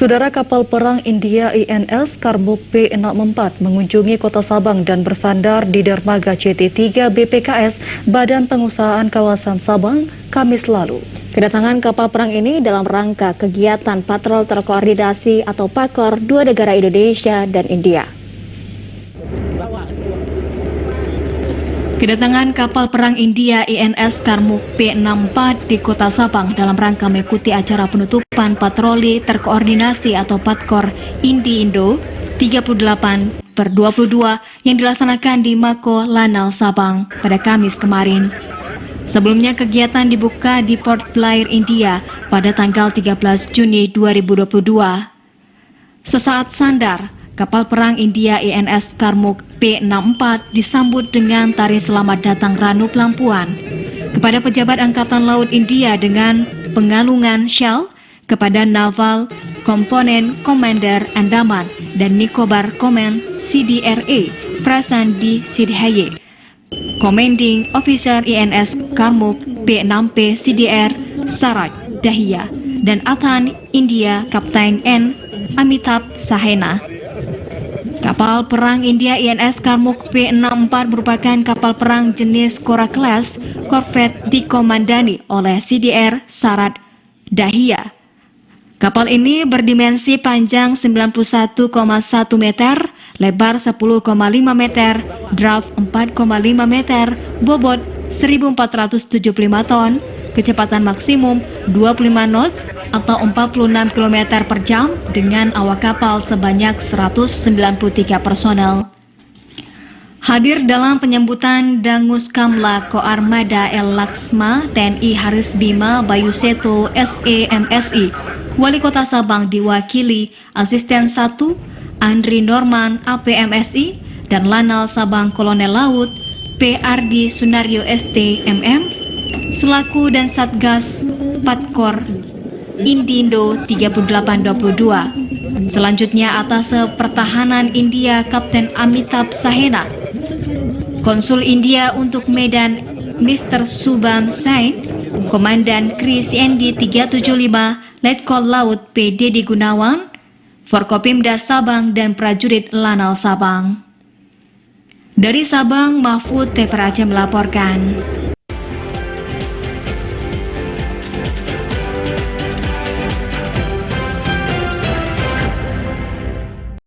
Saudara, kapal perang India INS Karmuk P64 mengunjungi kota Sabang dan bersandar di dermaga CT3 BPKS Badan Pengusahaan Kawasan Sabang Kamis lalu. Kedatangan kapal perang ini dalam rangka kegiatan patrol terkoordinasi atau PAKOR dua negara Indonesia dan India. Kedatangan kapal perang India INS Karmuk P64 di kota Sabang dalam rangka mengikuti acara penutupan patroli terkoordinasi atau PAKOR Indi-Indo 38/22 yang dilaksanakan di Mako Lanal Sabang pada Kamis kemarin. Sebelumnya kegiatan dibuka di Port Blair, India pada tanggal 13 Juni 2022. Sesaat sandar, kapal perang India INS Karmuk P64 disambut dengan tari selamat datang Ranu Pelampuan. Kepada pejabat Angkatan Laut India dengan pengalungan Shell, kepada Naval Komponen Commander Andaman dan Nicobar Command CDRA Prasandi Sidhaye, Commanding Officer INS Karmuk P6P CDR Saraj Dahiya, dan Atan India Kapten N. Amitabh Sahena. Kapal perang India INS Karmuk P64 merupakan kapal perang jenis Cora Class Corvette dikomandani oleh CDR Saraj Dahiya. Kapal ini berdimensi panjang 91,1 meter, lebar 10,5 meter, draft 4,5 meter, bobot 1.475 ton, kecepatan maksimum 25 knots atau 46 km per jam dengan awak kapal sebanyak 193 personel. Hadir dalam penyambutan Dangus Kamla Koarmada El Laksma TNI Haris Bima Bayuseto SEMSI, Wali Kota Sabang diwakili Asisten 1 Andri Norman APMSI dan Lanal Sabang Kolonel Laut PRD Sunario ST MM, selaku dan Satgas PAKOR Indi-Indo 38/22. Selanjutnya atas Pertahanan India Kapten Amitabh Sahena, Konsul India untuk Medan Mr. Subham Sain, Komandan Kri CND 375 Letkol Laut P. Dedi Gunawan, Forkopimda Sabang dan prajurit Lanal Sabang. Dari Sabang, Mahfud TVRI melaporkan.